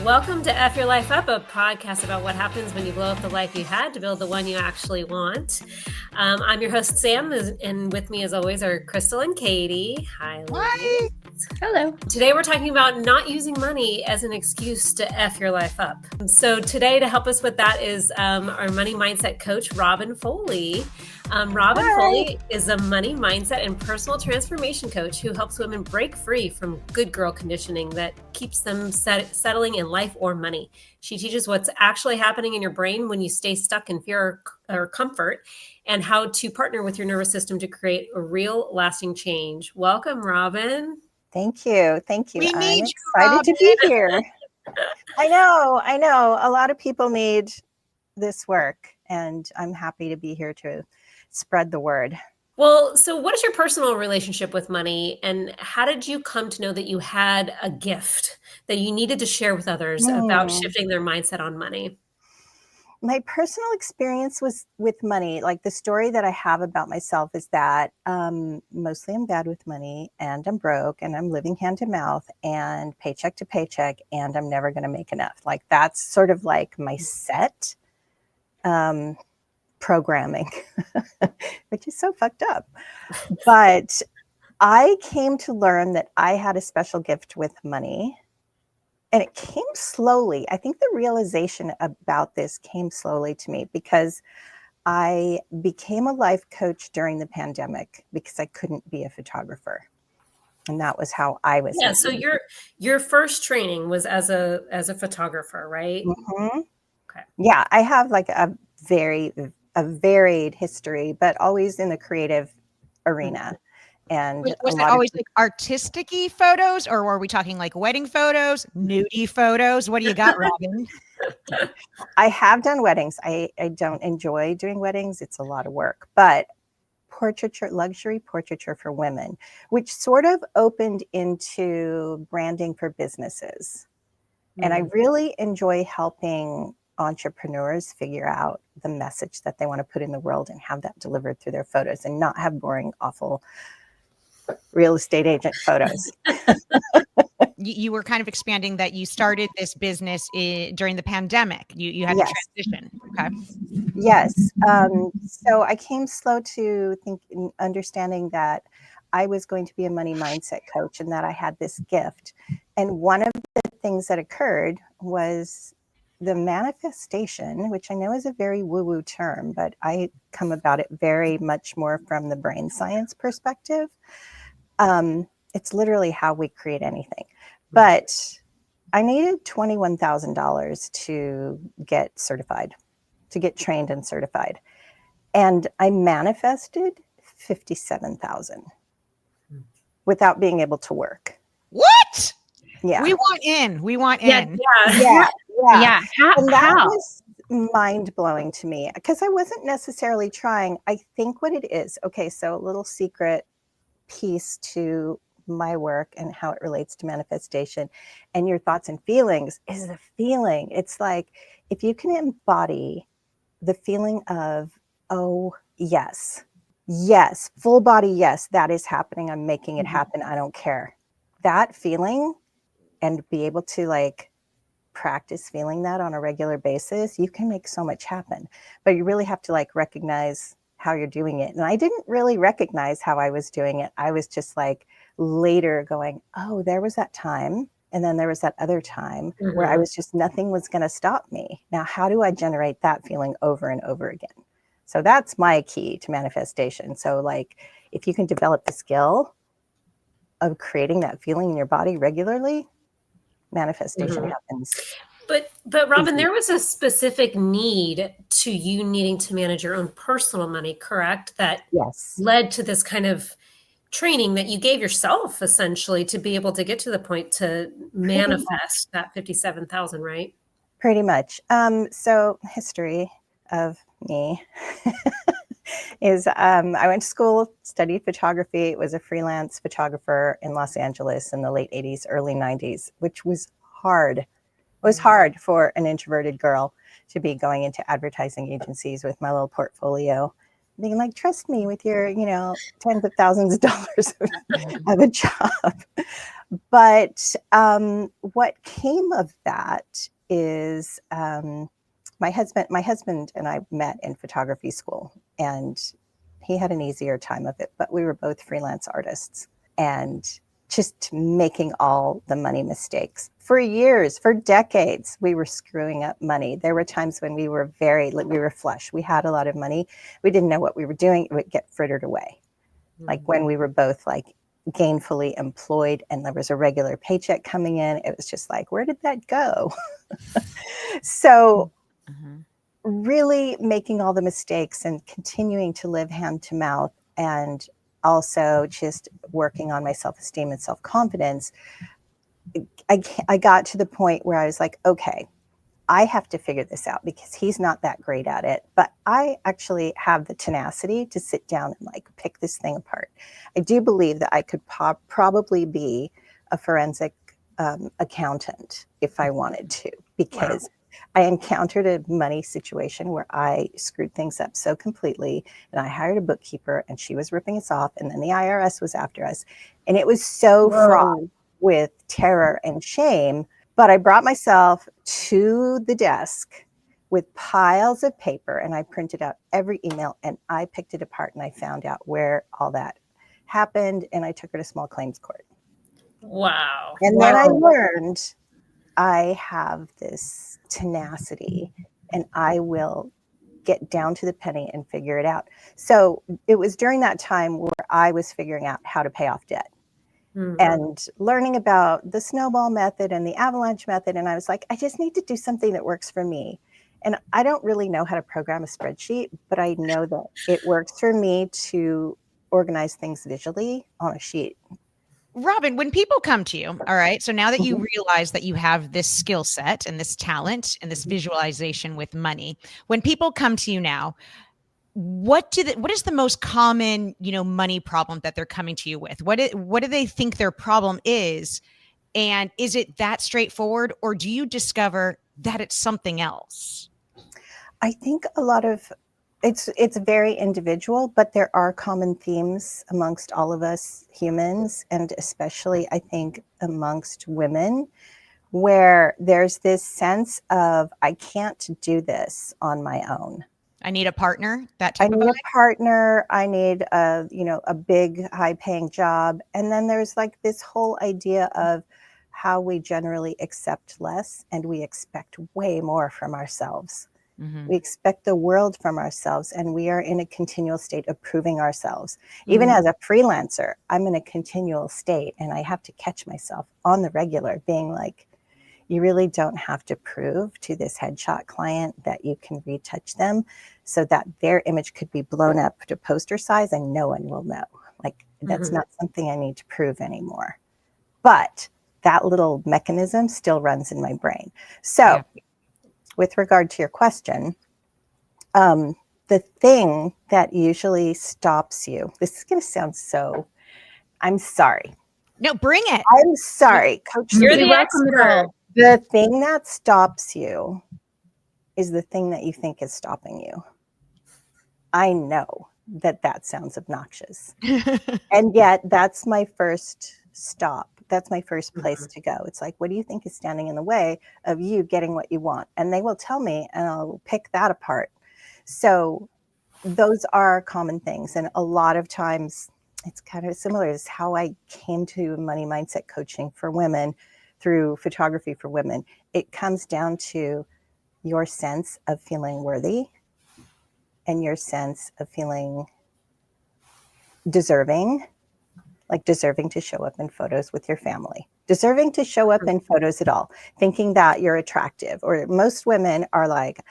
Welcome to F Your Life Up, a podcast about what happens when you blow up the life you had to build the one you actually want. I'm your host, Sam, and with me, as always, are Crystal and Katie. Hi, ladies. Hello. Today, we're talking about not using money as an excuse to F your life up. So today, to help us with that is our money mindset coach, Robin Foley. Robin Foley is a money mindset and personal transformation coach who helps women break free from good girl conditioning that keeps them settling in life or money. She teaches what's actually happening in your brain when you stay stuck in fear or comfort, and how to partner with your nervous system to create a real lasting change. Welcome, Robin. Thank you. Thank you. I'm excited to be here. I know. A lot of people need this work, and I'm happy to be here to spread the word. Well, so what is your personal relationship with money, and how did you come to know that you had a gift that you needed to share with others about shifting their mindset on money? My personal experience was with money. Like, the story that I have about myself is that mostly I'm bad with money, and I'm broke, and I'm living hand to mouth and paycheck to paycheck, and I'm never going to make enough. Like, that's sort of like my set programming, which is so fucked up. But I came to learn that I had a special gift with money. And it came slowly. I think the realization about this came slowly to me because I became a life coach during the pandemic because I couldn't be a photographer. And that was how I was. Yeah. So your first training was as a photographer, right? Mm-hmm. Okay. Yeah, I have like a varied history, but always in the creative arena. And was it always like artistic-y photos, or were we talking like wedding photos, nudie photos? What do you got, Robin? I have done weddings. I don't enjoy doing weddings. It's a lot of work, but portraiture, luxury portraiture for women, which sort of opened into branding for businesses. And I really enjoy helping entrepreneurs figure out the message that they want to put in the world and have that delivered through their photos and not have boring, awful real estate agent photos. You were kind of expanding that you started this business during the pandemic. You had to transition. Okay. Yes. So I came slow to understanding that I was going to be a money mindset coach and that I had this gift. And one of the things that occurred was the manifestation, which I know is a very woo-woo term, but I come about it very much more from the brain science perspective. It's literally how we create anything. But I needed $21,000 to get certified, to get trained and certified. And I manifested $57,000 without being able to work. What? Yeah. We want in. Yeah. And that How? was mind-blowing to me because I wasn't necessarily trying. I think what it is, okay, so a little secret piece to my work and how it relates to manifestation and your thoughts and feelings is the feeling. It's like, if you can embody the feeling of, oh, yes, full body, yes, that is happening. I'm making it happen. I don't care. That feeling, and be able to like practice feeling that on a regular basis, you can make so much happen. But you really have to like recognize how you're doing it. And I didn't really recognize how I was doing it. I was just like later going, oh, there was that time. And then there was that other time where I was just, nothing was going to stop me. Now, how do I generate that feeling over and over again? So that's my key to manifestation. So like, if you can develop the skill of creating that feeling in your body regularly, manifestation happens. But Robin, there was a specific need to you needing to manage your own personal money, correct? That led to this kind of training that you gave yourself, essentially, to be able to get to the point to manifest that 57,000, right? Pretty much. So history of me is I went to school, studied photography, was a freelance photographer in Los Angeles in the late 80s, early 90s, which was hard. It was hard for an introverted girl to be going into advertising agencies with my little portfolio, being like, trust me with your, tens of thousands of dollars of a job. But what came of that is my husband and I met in photography school, and he had an easier time of it, but we were both freelance artists and just making all the money mistakes for years, for decades. We were screwing up money. There were times when we were flush. We had a lot of money. We didn't know what we were doing. It would get frittered away. Like when we were both like gainfully employed and there was a regular paycheck coming in, it was just like, where did that go? So really making all the mistakes and continuing to live hand to mouth, and also just working on my self-esteem and self-confidence, I got to the point where I was like, okay, I have to figure this out because he's not that great at it, but I actually have the tenacity to sit down and like pick this thing apart. I do believe that I could probably be a forensic accountant if I wanted to, because I encountered a money situation where I screwed things up so completely, and I hired a bookkeeper and she was ripping us off, and then the IRS was after us, and it was so fraught with terror and shame. But I brought myself to the desk with piles of paper, and I printed out every email and I picked it apart, and I found out where all that happened, and I took her to small claims court. Wow. And then I learned I have this tenacity and I will get down to the penny and figure it out. So it was during that time where I was figuring out how to pay off debt. And learning about the snowball method and the avalanche method. And I was like, I just need to do something that works for me. And I don't really know how to program a spreadsheet, but I know that it works for me to organize things visually on a sheet. Robin, when people come to you, all right, so now that you realize that you have this skill set and this talent and this visualization with money, when people come to you now, what is the most common, money problem that they're coming to you with? What do they think their problem is? And is it that straightforward, or do you discover that it's something else? I think a lot of it's very individual, but there are common themes amongst all of us humans, and especially I think amongst women, where there's this sense of I can't do this on my own. I need a partner, that type I of need vibe? a partner. I need a big high paying job. And then there's like this whole idea of how we generally accept less and we expect way more from ourselves. We expect the world from ourselves, and we are in a continual state of proving ourselves. Even as a freelancer, I'm in a continual state, and I have to catch myself on the regular being like, you really don't have to prove to this headshot client that you can retouch them so that their image could be blown up to poster size and no one will know. Like, that's not something I need to prove anymore. But that little mechanism still runs in my brain. So with regard to your question, the thing that usually stops you, this is going to sound so, I'm sorry. No, bring it. I'm sorry, Coach. You're the expert. The thing that stops you is the thing that you think is stopping you. I know that sounds obnoxious. And yet that's my first stop. That's my first place to go. It's like, what do you think is standing in the way of you getting what you want? And they will tell me, and I'll pick that apart. So those are common things. And a lot of times it's kind of similar. It's how I came to money mindset coaching for women through photography for women. It comes down to your sense of feeling worthy and your sense of feeling deserving, like deserving to show up in photos with your family, deserving to show up in photos at all, thinking that you're attractive. Or most women are like,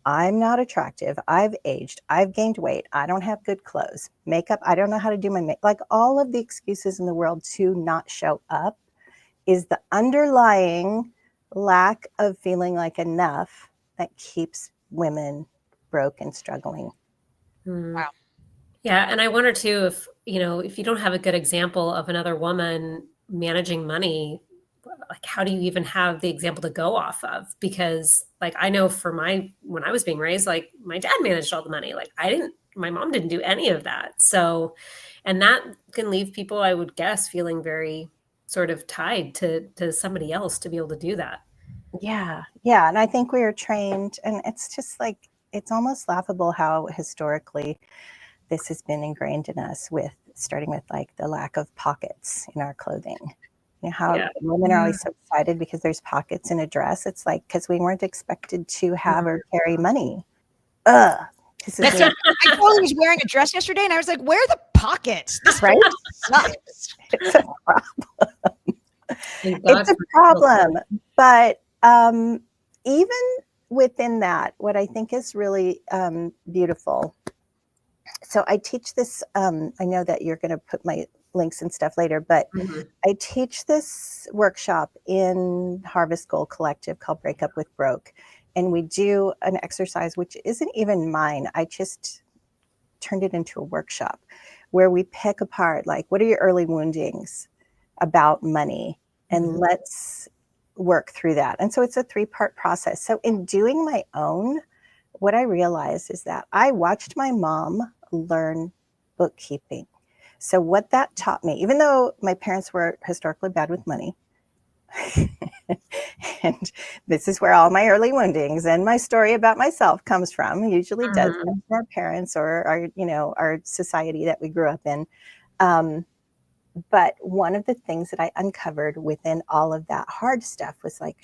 I'm not attractive. I've aged. I've gained weight. I don't have good clothes, makeup. I don't know how to do my makeup. Like all of the excuses in the world to not show up is the underlying lack of feeling like enough that keeps women broke and struggling. Wow. Yeah. And I wonder too, if you don't have a good example of another woman managing money, like how do you even have the example to go off of? Because like, I know when I was being raised, like my dad managed all the money. Like my mom didn't do any of that. So, and that can leave people, I would guess, feeling very sort of tied to somebody else to be able to do that. Yeah. Yeah. And I think we are trained, and it's just like, it's almost laughable how historically this has been ingrained in us, with starting with like the lack of pockets in our clothing. You know, how Yeah. women are always so excited because there's pockets in a dress. It's like, because we weren't expected to have or carry money. Ugh. That's I totally was wearing a dress yesterday, and I was like, "Where are the pockets? This right? sucks." It's a problem. It's a problem. But even within that, what I think is really beautiful. So I teach this. I know that you're going to put my links and stuff later, but I teach this workshop in Harvest Goal Collective called Break Up with Broke. And we do an exercise, which isn't even mine. I just turned it into a workshop where we pick apart, like, what are your early woundings about money? And let's work through that. And so it's a 3-part process. So in doing my own, what I realized is that I watched my mom learn bookkeeping. So what that taught me, even though my parents were historically bad with money, and this is where all my early woundings and my story about myself comes from. It usually does come from our parents or our, our society that we grew up in. But one of the things that I uncovered within all of that hard stuff was like,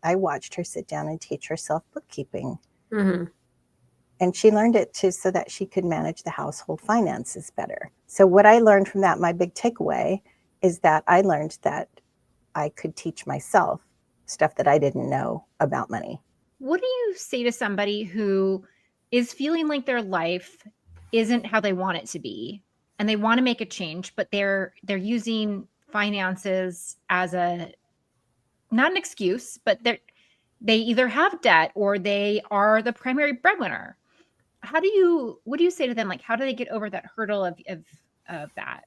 I watched her sit down and teach herself bookkeeping. And she learned it so that she could manage the household finances better. So what I learned from that, my big takeaway, is that I learned that I could teach myself stuff that I didn't know about money. What do you say to somebody who is feeling like their life isn't how they want it to be, and they want to make a change, but they're using finances as not an excuse, but they either have debt or they are the primary breadwinner? What do you say to them? Like, how do they get over that hurdle of that?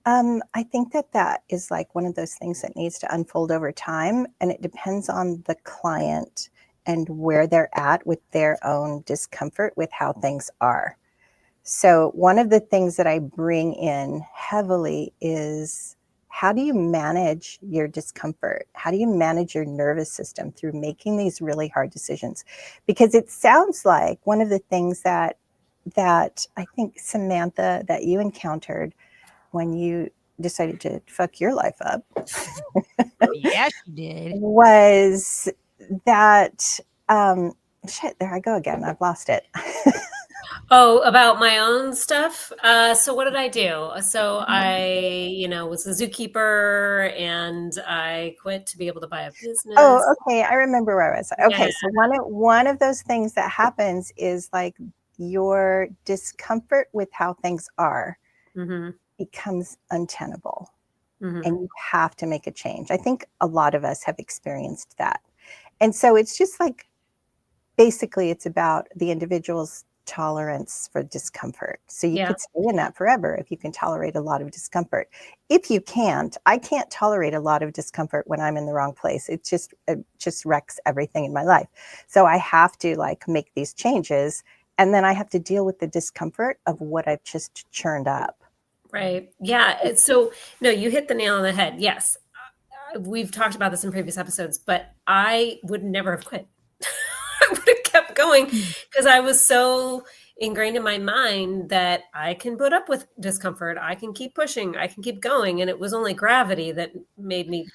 I think that is like one of those things that needs to unfold over time, and it depends on the client and where they're at with their own discomfort with how things are. So one of the things that I bring in heavily is, how do you manage your discomfort? How do you manage your nervous system through making these really hard decisions? Because it sounds like one of the things that I think, Samantha, that you encountered when you decided to fuck your life up. Yes, you did. Was that, shit, there I go again. I've lost it. Oh, about my own stuff. So what did I do? So I, was a zookeeper, and I quit to be able to buy a business. Oh, okay. I remember where I was. Okay. So one of those things that happens is like your discomfort with how things are becomes untenable, and you have to make a change. I think a lot of us have experienced that. And so it's just like, basically it's about the individual's tolerance for discomfort. So you could stay in that forever if you can tolerate a lot of discomfort. If you can't, I can't tolerate a lot of discomfort when I'm in the wrong place. It just wrecks everything in my life. So I have to like make these changes, and then I have to deal with the discomfort of what I've just churned up. Right. Yeah. So no, you hit the nail on the head. Yes. We've talked about this in previous episodes, but I would never have quit. I would have kept going because I was so ingrained in my mind that I can put up with discomfort. I can keep pushing. I can keep going. And it was only gravity that made me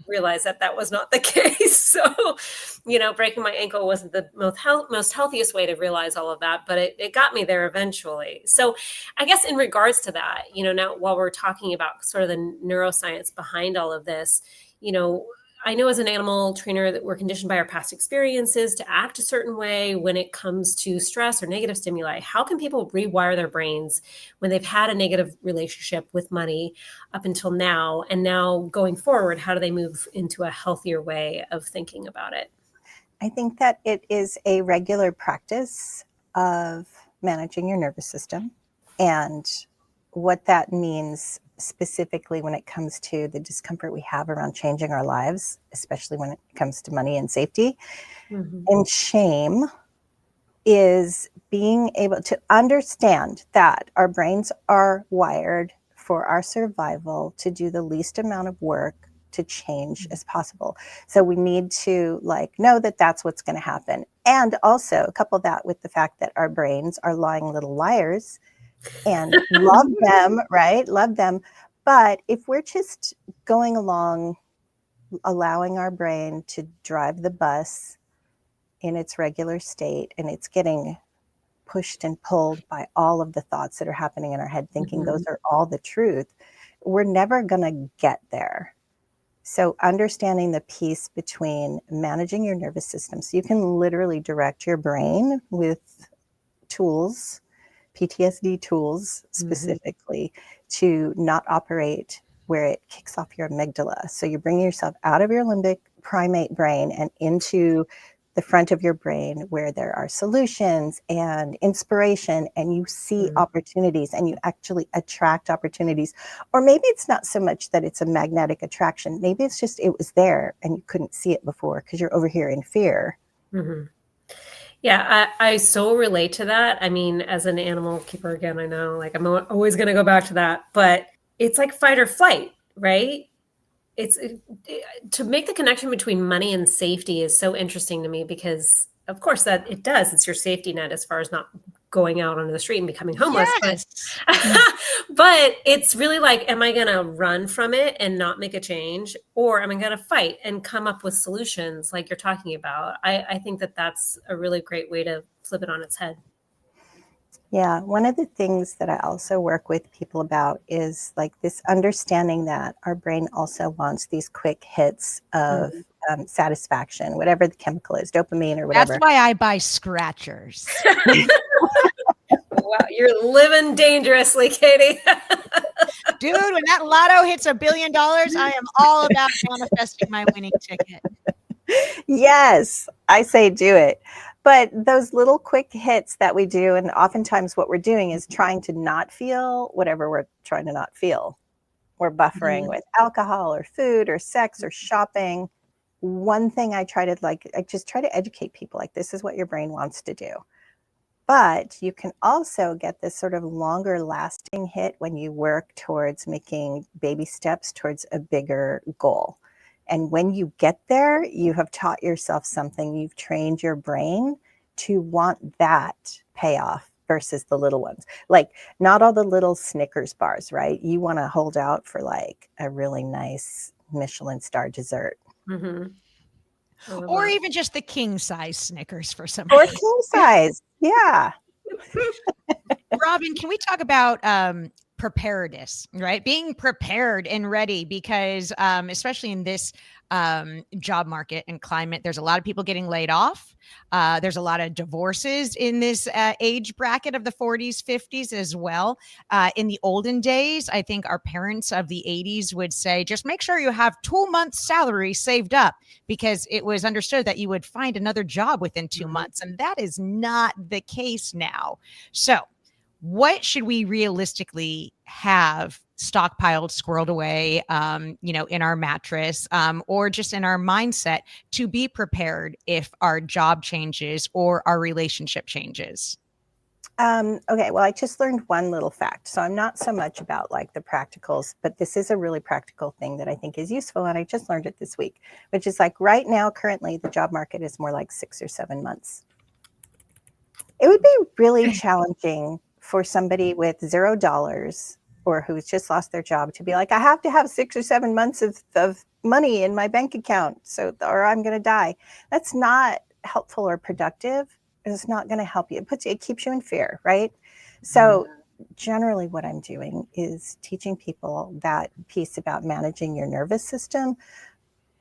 realize that was not the case. So, breaking my ankle wasn't the most healthiest way to realize all of that, but it got me there eventually. So I guess in regards to that, now while we're talking about sort of the neuroscience behind all of this, I know as an animal trainer that we're conditioned by our past experiences to act a certain way when it comes to stress or negative stimuli. How can people rewire their brains when they've had a negative relationship with money up until now? And now going forward, how do they move into a healthier way of thinking about it? I think that it is a regular practice of managing your nervous system, and what that means specifically when it comes to the discomfort we have around changing our lives, especially when it comes to money and safety and shame, is being able to understand that our brains are wired for our survival to do the least amount of work to change as possible. So we need to know that that's what's going to happen. And also couple that with the fact that our brains are lying little liars, and love them, right? Love them. But if we're just going along, allowing our brain to drive the bus in its regular state, and it's getting pushed and pulled by all of the thoughts that are happening in our head, thinking those are all the truth, we're never going to get there. So understanding the piece between managing your nervous system, so you can literally direct your brain with tools, PTSD tools specifically, to not operate where it kicks off your amygdala. So you're bringing yourself out of your limbic primate brain and into the front of your brain where there are solutions and inspiration, and you see opportunities and you actually attract opportunities. Or maybe it's not so much that it's a magnetic attraction. Maybe it's just it was there and you couldn't see it before because you're over here in fear. Yeah, I so relate to that. I mean, as an animal keeper, again, I know I'm always going to go back to that, but it's like fight or flight, right? To make the connection between money and safety is so interesting to me because, of course, that it does. It's your safety net as far as not going out onto the street and becoming homeless. Yes. But it's really am I going to run from it and not make a change, or am I going to fight and come up with solutions like you're talking about? I think that that's a really great way to flip it on its head. Yeah, one of the things that I also work with people about is this understanding that our brain also wants these quick hits of satisfaction, whatever the chemical is, dopamine or whatever. That's why I buy scratchers. Wow, you're living dangerously, Katie. Dude, when that lotto hits $1 billion, I am all about manifesting my winning ticket. Yes, I say do it. But those little quick hits that we do, and oftentimes what we're doing is trying to not feel whatever we're trying to not feel. We're buffering with alcohol or food or sex or shopping. One thing I try to I just try to educate people this is what your brain wants to do. But you can also get this sort of longer lasting hit when you work towards making baby steps towards a bigger goal. And when you get there, you have taught yourself something. You've trained your brain to want that payoff versus the little ones. Not all the little Snickers bars, right? You want to hold out for a really nice Michelin star dessert. Or even just the king size Snickers for some. Or king size. Yeah. Robin, can we talk about preparedness, right? Being prepared and ready, because especially in this job market and climate, there's a lot of people getting laid off. There's a lot of divorces in this age bracket of the 40s, 50s as well. In the olden days, I think our parents of the 80s would say, just make sure you have 2 months salary saved up, because it was understood that you would find another job within 2 months. And that is not the case now. So what should we realistically have stockpiled, squirreled away, in our mattress, or just in our mindset to be prepared if our job changes or our relationship changes? Okay, well, I just learned one little fact. So I'm not so much about the practicals, but this is a really practical thing that I think is useful. And I just learned it this week, which is right now, currently, the job market is more like 6 or 7 months. It would be really challenging for somebody with $0 or who's just lost their job to be I have to have 6 or 7 months of money in my bank account, or I'm going to die. That's not helpful or productive. It's not going to help you. It keeps you in fear, right? So generally what I'm doing is teaching people that piece about managing your nervous system.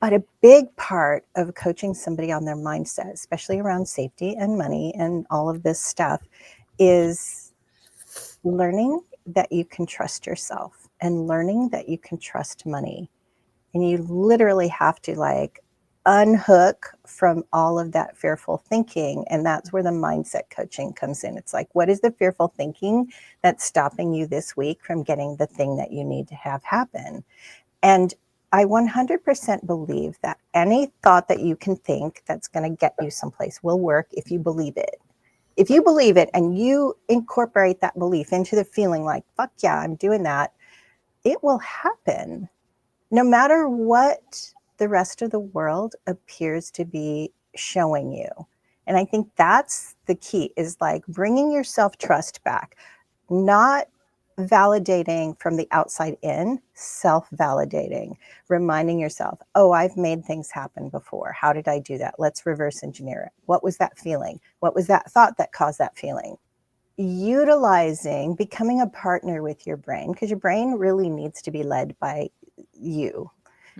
But a big part of coaching somebody on their mindset, especially around safety and money and all of this stuff, is learning that you can trust yourself and learning that you can trust money. And you literally have to unhook from all of that fearful thinking. And that's where the mindset coaching comes in. It's what is the fearful thinking that's stopping you this week from getting the thing that you need to have happen? And I 100% believe that any thought that you can think that's going to get you someplace will work if you believe it. If you believe it and you incorporate that belief into the feeling fuck yeah, I'm doing that, it will happen no matter what the rest of the world appears to be showing you. And I think that's the key, is like bringing your self-trust back, not validating from the outside in, self-validating, reminding yourself, oh, I've made things happen before. How did I do that? Let's reverse engineer it. What was that feeling? What was that thought that caused that feeling? Utilizing, becoming a partner with your brain, because your brain really needs to be led by you.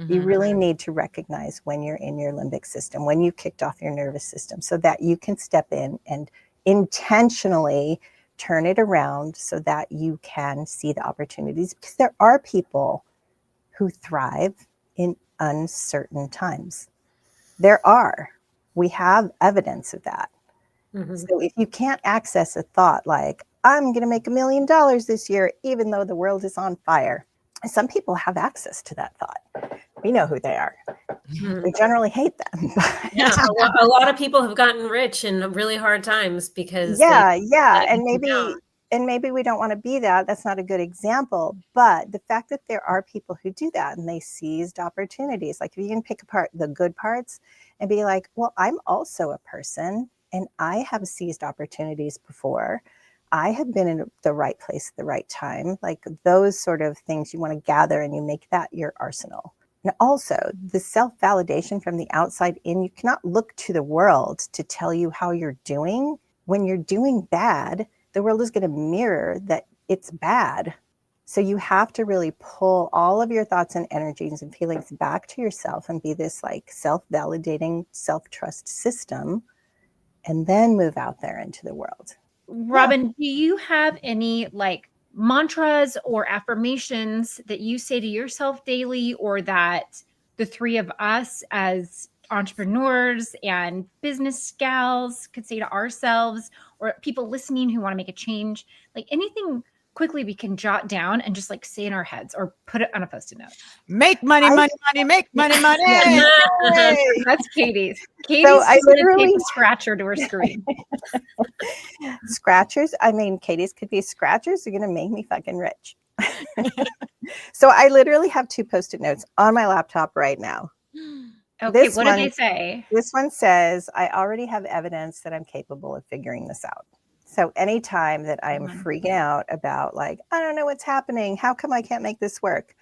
You really need to recognize when you're in your limbic system, when you kicked off your nervous system, so that you can step in and intentionally turn it around so that you can see the opportunities. Because there are people who thrive in uncertain times. There are. We have evidence of that. So if you can't access a thought like, I'm going to make $1 million this year, even though the world is on fire, some people have access to that thought. We know who they are. We generally hate them. Yeah, a lot of people have gotten rich in really hard times because and maybe we don't want to be that. That's not a good example. But the fact that there are people who do that and they seized opportunities, like if you can pick apart the good parts and be like, well, I'm also a person and I have seized opportunities before. I have been in the right place at the right time. Like those sort of things you want to gather, and you make that your arsenal. And also the self-validation from the outside in. You cannot look to the world to tell you how you're doing. When you're doing bad, the world is going to mirror that it's bad. So you have to really pull all of your thoughts and energies and feelings back to yourself and be this like self-validating, self-trust system, and then move out there into the world. Robin, do you have any like mantras or affirmations that you say to yourself daily, or that the three of us as entrepreneurs and business gals could say to ourselves, or people listening who want to make a change? Like anything quickly we can jot down and just like say in our heads or put it on a Post-it note. Make money, money, money, make money, money. That's Katie's. So I literally tape a scratcher to her screen. Scratchers. I mean, Katie's could be scratchers are going to make me fucking rich. So I literally have 2 Post-it notes on my laptop right now. Okay, what do they say? This one says, I already have evidence that I'm capable of figuring this out. So anytime that I'm freaking out about like, I don't know what's happening, how come I can't make this work?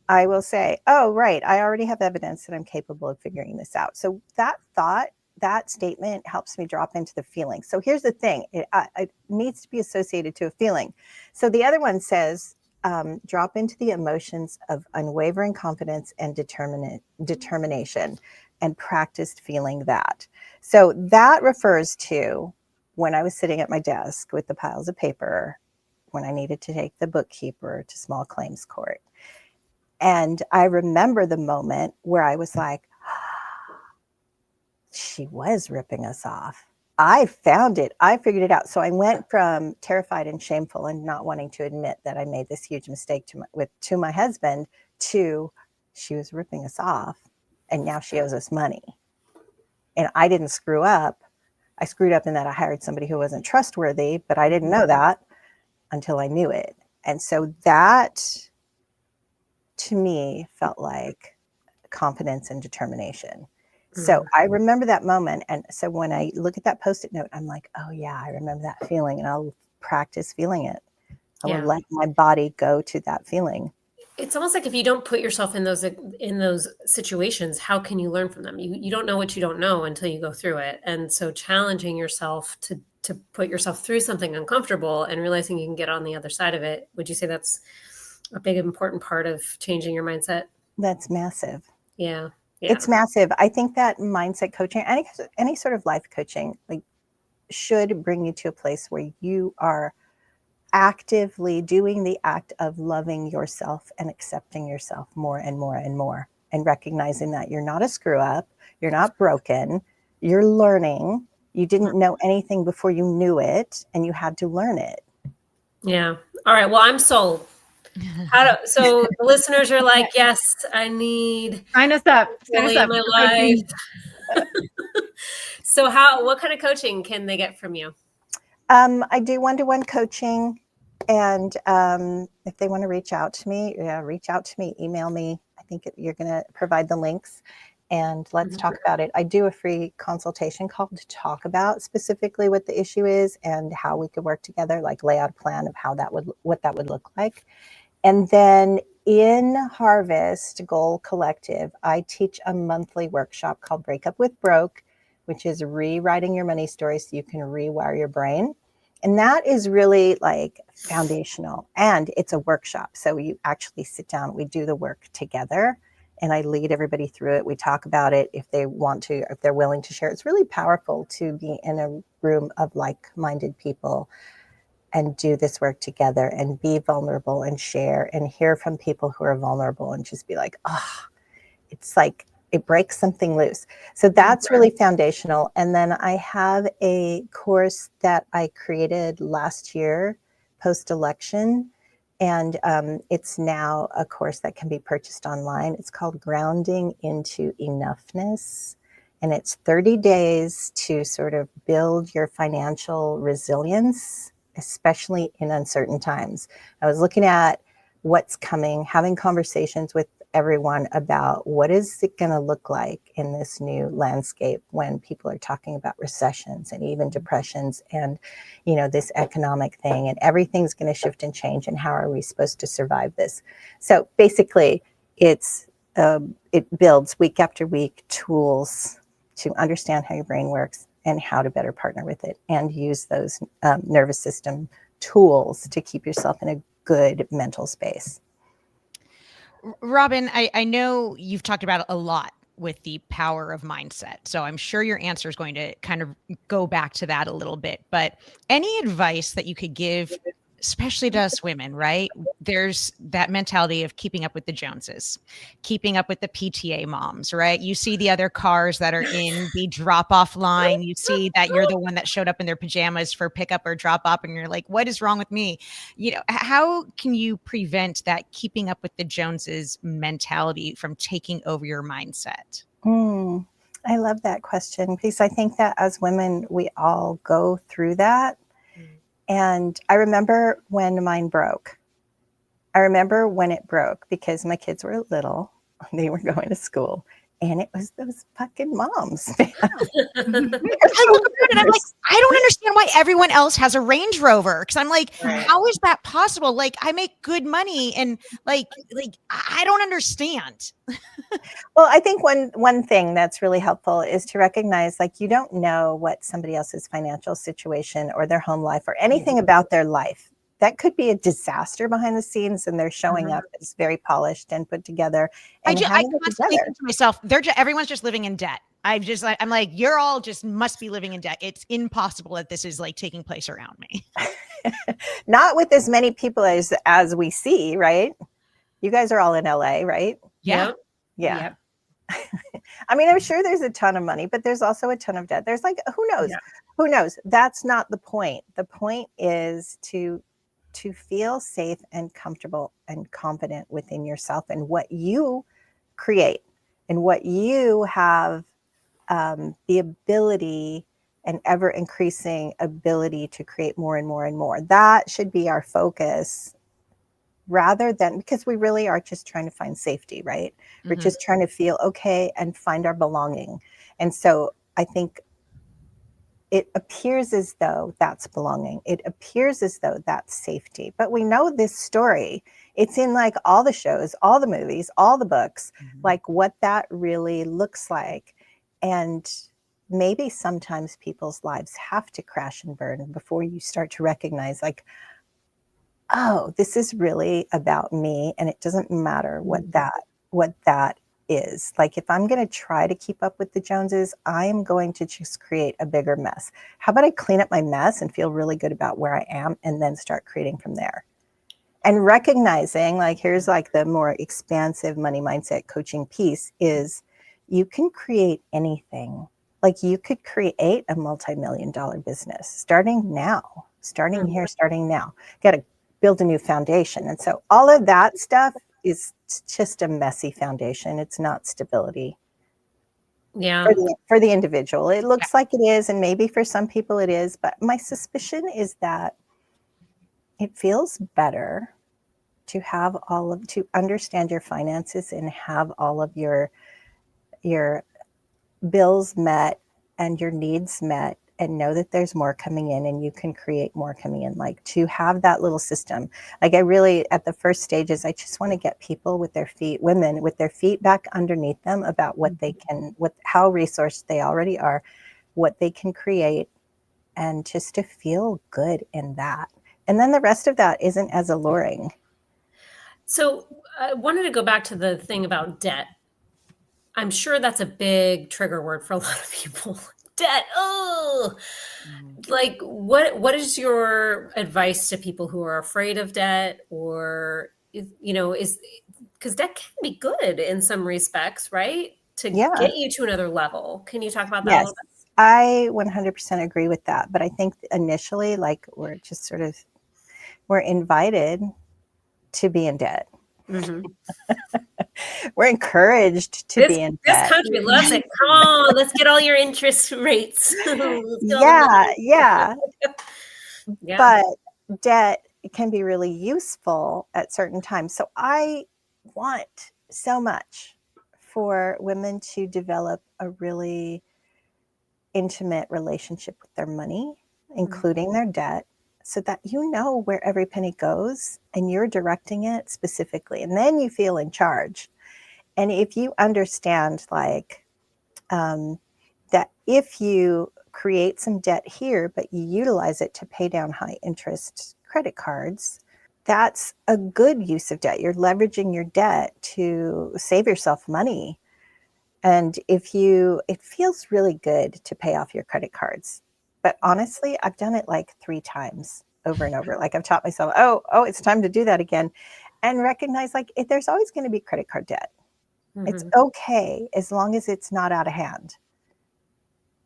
I will say, oh, right, I already have evidence that I'm capable of figuring this out. So that thought, that statement helps me drop into the feeling. So here's the thing, it needs to be associated to a feeling. So the other one says, drop into the emotions of unwavering confidence and determination, and practiced feeling that. So that refers to when I was sitting at my desk with the piles of paper, when I needed to take the bookkeeper to small claims court. And I remember the moment where I was like, she was ripping us off. I found it. I figured it out. So I went from terrified and shameful and not wanting to admit that I made this huge mistake to my husband, to she was ripping us off and now she owes us money. And I didn't screw up. I screwed up in that I hired somebody who wasn't trustworthy, but I didn't know that until I knew it. And so that to me felt like confidence and determination. So I remember that moment. And so when I look at that Post-it note, I'm like, oh yeah, I remember that feeling, and I'll practice feeling it. I will let my body go to that feeling. It's almost like if you don't put yourself in those situations, how can you learn from them? You don't know what you don't know until you go through it. And so challenging yourself to put yourself through something uncomfortable and realizing you can get on the other side of it. Would you say that's a big, important part of changing your mindset? That's massive. Yeah. It's massive. I think that mindset coaching, any sort of life coaching, like, should bring you to a place where you are actively doing the act of loving yourself and accepting yourself more and more and more, and recognizing that you're not a screw up, you're not broken, you're learning. You didn't know anything before you knew it, and you had to learn it. Yeah. All right. Well, I'm sold. So the listeners are like, yes, I need. Sign us up. In my life. So what kind of coaching can they get from you? I do one-to-one coaching. And if they want to reach out to me, email me. I think you're going to provide the links and let's talk about it. I do a free consultation call to talk about specifically what the issue is and how we could work together, like lay out a plan of what that would look like. And then in Harvest Goal Collective, I teach a monthly workshop called Break Up with Broke, which is rewriting your money story so you can rewire your brain. And that is really like foundational. And it's a workshop. So you actually sit down, we do the work together, and I lead everybody through it. We talk about it if they want to, if they're willing to share. It's really powerful to be in a room of like-minded people and do this work together and be vulnerable and share and hear from people who are vulnerable and just be like, oh, it's like it breaks something loose. So that's really foundational. And then I have a course that I created last year, post-election, and it's now a course that can be purchased online. It's called Grounding into Enoughness. And it's 30 days to sort of build your financial resilience, especially in uncertain times. I was looking at what's coming, having conversations with everyone about what is it going to look like in this new landscape when people are talking about recessions and even depressions and, you know, this economic thing, and everything's going to shift and change, and how are we supposed to survive this? So basically it builds week after week tools to understand how your brain works and how to better partner with it and use those nervous system tools to keep yourself in a good mental space. Robin, I know you've talked about a lot with the power of mindset. So I'm sure your answer is going to kind of go back to that a little bit. But any advice that you could give, especially to us women, right? There's that mentality of keeping up with the Joneses, keeping up with the PTA moms, right? You see the other cars that are in the drop-off line. You see that you're the one that showed up in their pajamas for pickup or drop-off, and you're like, what is wrong with me? You know, how can you prevent that keeping up with the Joneses mentality from taking over your mindset? I love that question, because I think that as women, we all go through that. And I remember when mine broke. I remember when it broke because my kids were little. They were going to school. And it was those fucking moms. I look around and I'm like, I don't understand why everyone else has a Range Rover. Because I'm like, how is that possible? Like, I make good money, and like I don't understand. Well, I think one thing that's really helpful is to recognize, like, you don't know what somebody else's financial situation or their home life or anything about their life. That could be a disaster behind the scenes, and they're showing up as very polished and put together. And I constantly think to myself, everyone's just living in debt. I'm like, you're all just must be living in debt. It's impossible that this is like taking place around me. Not with as many people as we see, right? You guys are all in LA, right? Yeah. Yeah. I mean, I'm sure there's a ton of money, but there's also a ton of debt. There's like, who knows? Yeah. Who knows? That's not the point. The point is to feel safe and comfortable and confident within yourself and what you create and what you have the ability and ever increasing ability to create more and more and more. That should be our focus, rather than, because we really are just trying to find safety, right? We're just trying to feel okay and find our belonging. And so I think it appears as though that's belonging. It appears as though that's safety. But we know this story. It's in like all the shows, all the movies, all the books, like what that really looks like. And maybe sometimes people's lives have to crash and burn before you start to recognize, like, oh, this is really about me, and it doesn't matter what that is. Like, if I'm going to try to keep up with the Joneses, I'm going to just create a bigger mess. How about I clean up my mess and feel really good about where I am, and then start creating from there? And recognizing, like, here's like the more expansive money mindset coaching piece is you can create anything. Like, you could create a multi-million-dollar business starting now, starting here, starting now. Got to build a new foundation. And so all of that stuff is just a messy foundation. It's not stability. Yeah. For the individual. It looks like it is, and maybe for some people it is, but my suspicion is that it feels better to have to understand your finances and have all of your bills met and your needs met, and know that there's more coming in and you can create more coming in, like to have that little system. Like I really, at the first stages, I just want to get people with their feet, women with their feet back underneath them, about what they can, how resourced they already are, what they can create, and just to feel good in that. And then the rest of that isn't as alluring. So I wanted to go back to the thing about debt. I'm sure that's a big trigger word for a lot of people. Debt. Oh, like what is your advice to people who are afraid of debt, or is because debt can be good in some respects, right? To Yeah. get you to another level. Can you talk about that a Yes, little bit? I 100% agree with that. But I think initially, like, we're invited to be in debt. Mhm. We're encouraged to be in This debt. country loves it. Come on, let's get all your interest rates. Let's get all the Yeah, money. yeah. Yeah. But debt can be really useful at certain times. So I want so much for women to develop a really intimate relationship with their money, including their debt, so that you know where every penny goes and you're directing it specifically. And then you feel in charge. And if you understand, like, that if you create some debt here, but you utilize it to pay down high interest credit cards, that's a good use of debt. You're leveraging your debt to save yourself money. And it feels really good to pay off your credit cards. But honestly, I've done it like 3 times over and over. Like I've taught myself, oh, it's time to do that again. And recognize, like, there's always going to be credit card debt. It's Mhm. okay as long as it's not out of hand.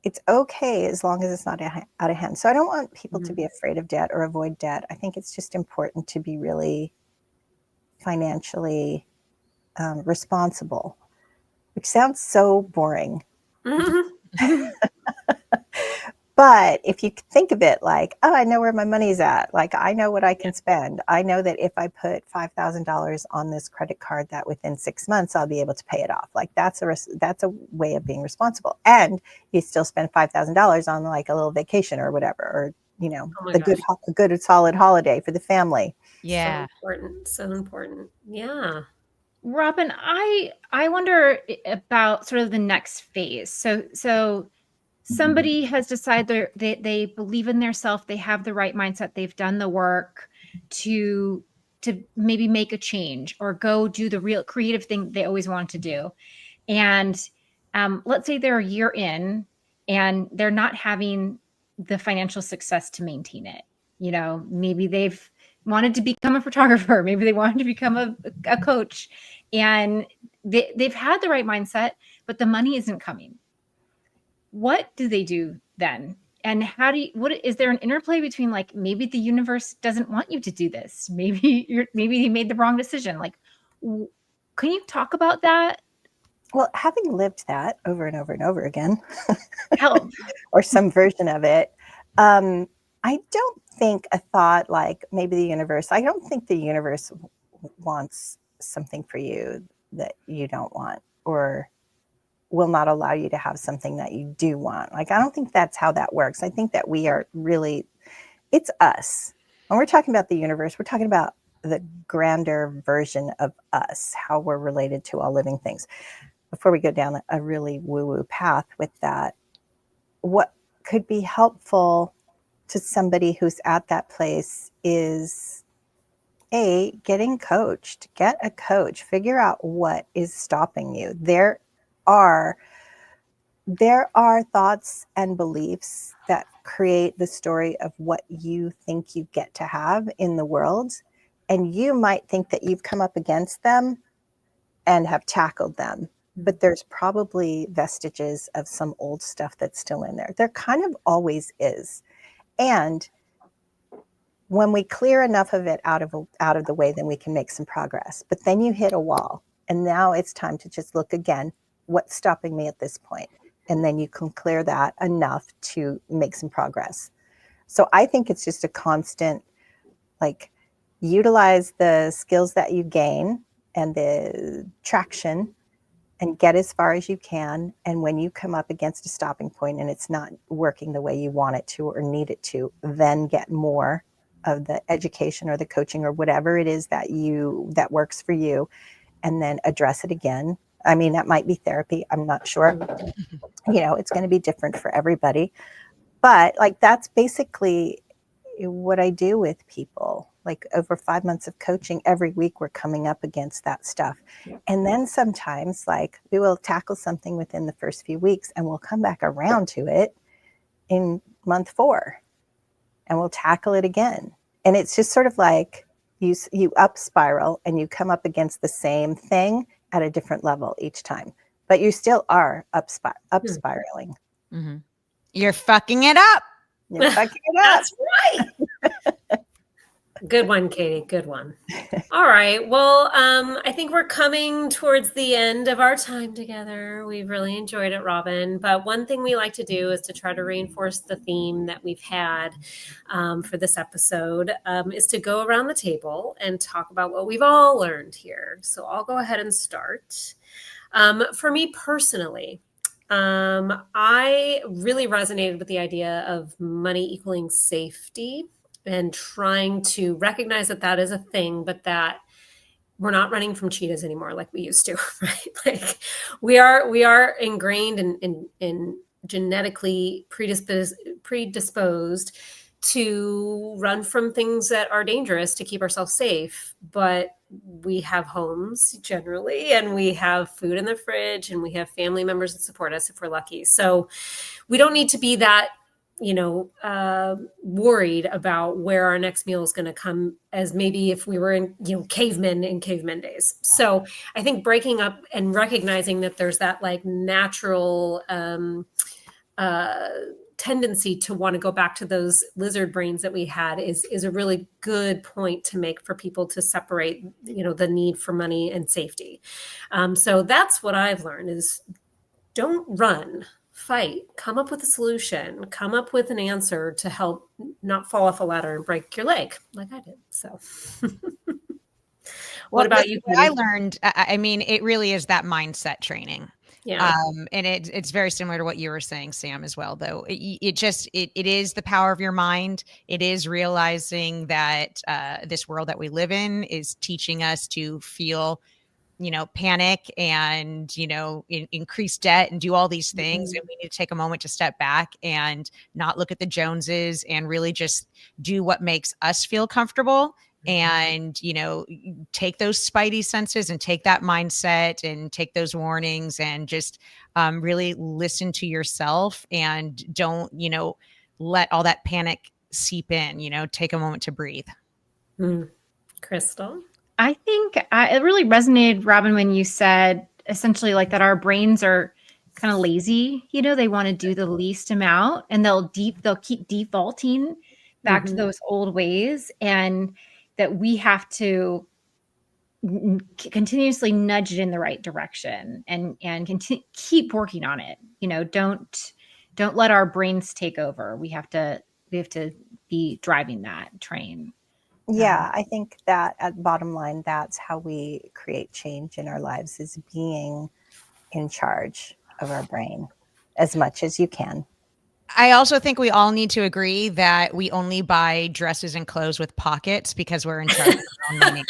It's okay as long as it's not out of hand. So I don't want people to be afraid of debt or avoid debt. I think it's just important to be really financially responsible, which sounds so boring. Mhm. But if you think of it like, oh, I know where my money's at. Like, I know what I can spend. I know that if I put $5,000 on this credit card, that within 6 months I'll be able to pay it off. Like that's a way of being responsible. And you still spend $5,000 on like a little vacation or whatever, or Oh my the gosh. good solid holiday for the family. Yeah. So important. So important. Yeah. Robin, I wonder about sort of the next phase. So somebody has decided they believe in their self, they have the right mindset, they've done the work to maybe make a change or go do the real creative thing they always wanted to do. And let's say they're a year in and they're not having the financial success to maintain it. Maybe they've wanted to become a photographer, maybe they wanted to become a coach, and they've had the right mindset, but the money isn't coming. What do they do then? And what is there an interplay between, like, maybe the universe doesn't want you to do this? Maybe you made the wrong decision. Like, can you talk about that? Well, having lived that over and over and over again, Help. or some version of it, I don't think a thought like maybe I don't think the universe wants something for you that you don't want, or will not allow you to have something that you do want. Like, I don't think that's how that works. I think that it's us. When we're talking about the universe, we're talking about the grander version of us, how we're related to all living things. Before we go down a really woo-woo path with that, what could be helpful to somebody who's at that place is getting coached. Get a coach. Figure out what is stopping you. Are there are thoughts and beliefs that create the story of what you think you get to have in the world. And you might think that you've come up against them and have tackled them, but there's probably vestiges of some old stuff that's still in there. There kind of always is. And when we clear enough of it out of the way, then we can make some progress. But then you hit a wall, and now it's time to just look again. What's stopping me at this point? And then you can clear that enough to make some progress. So I think it's just a constant Like, utilize the skills that you gain and the traction and get as far as you can. And when you come up against a stopping point and it's not working the way you want it to or need it to, then get more of the education or the coaching or whatever it is that works for you, and then address it again. I mean, that might be therapy. I'm not sure. It's going to be different for everybody. But like, that's basically what I do with people. Like, over 5 months of coaching, every week we're coming up against that stuff. And then sometimes, like, we will tackle something within the first few weeks and we'll come back around to it in month 4 and we'll tackle it again. And it's just sort of like you up spiral and you come up against the same thing at a different level each time, but you still are up spiraling. Mm-hmm. You're fucking it up. You're fucking it up. That's right. Good one, Katie. Good one. All right. Well, I think we're coming towards the end of our time together. We've really enjoyed it, Robin. But one thing we like to do is to try to reinforce the theme that we've had for this episode, is to go around the table and talk about what we've all learned here. So I'll go ahead and start. For me personally, I really resonated with the idea of money equaling safety, and trying to recognize that that is a thing, but that we're not running from cheetahs anymore like we used to, right? Like, we are ingrained in genetically predisposed to run from things that are dangerous to keep ourselves safe. But we have homes generally, and we have food in the fridge, and we have family members that support us if we're lucky. So we don't need to be that, worried about where our next meal is going to come, as maybe if we were in cavemen days. So I think breaking up and recognizing that there's that like natural tendency to want to go back to those lizard brains that we had is a really good point to make for people to separate, the need for money and safety. So that's what I've learned is, don't run, fight, come up with a solution, come up with an answer to help not fall off a ladder and break your leg like I did. So what about you? What I learned, I mean, it really is that mindset training. Yeah. And it's very similar to what you were saying, Sam, as well, though. It is the power of your mind. It is realizing that this world that we live in is teaching us to feel, panic and, increase debt and do all these things. And we need to take a moment to step back and not look at the Joneses and really just do what makes us feel comfortable. And, take those spidey senses and take that mindset and take those warnings and just really listen to yourself, and don't, let all that panic seep in, take a moment to breathe. Crystal? I think it really resonated, Robin, when you said essentially like that our brains are kind of lazy. They want to do the least amount, and they'll keep defaulting back to those old ways, and that we have to continuously nudge it in the right direction and keep working on it. Don't let our brains take over. We have to be driving that train. Yeah, I think that at bottom line, that's how we create change in our lives, is being in charge of our brain as much as you can. I also think we all need to agree that we only buy dresses and clothes with pockets because we're in charge of our own money.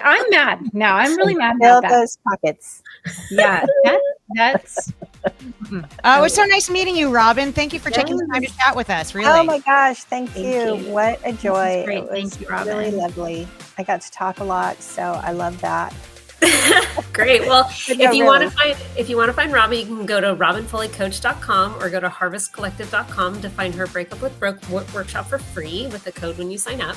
I'm mad now. I'm really mad Fill about that. those pockets. Yeah, that's. Oh, it's so nice meeting you, Robin. Thank you for taking the time to chat with us. Really. Oh my gosh, thank you. What a joy. Great. It was Thank you, Robin. really lovely. I got to talk a lot, so I love that. Great. Well, if you want to find Robin, you can go to robinfoleycoach.com or go to harvestcollective.com to find her Break Up with Broke workshop for free with a code when you sign up.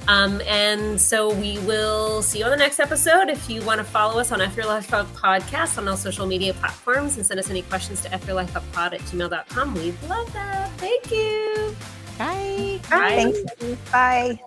And so we will see you on the next episode. If you want to follow us on F Your Life Up Podcast on all social media platforms and send us any questions to fyourlifeuppod@gmail.com, we'd love that. Thank you. Bye. Thanks. Bye.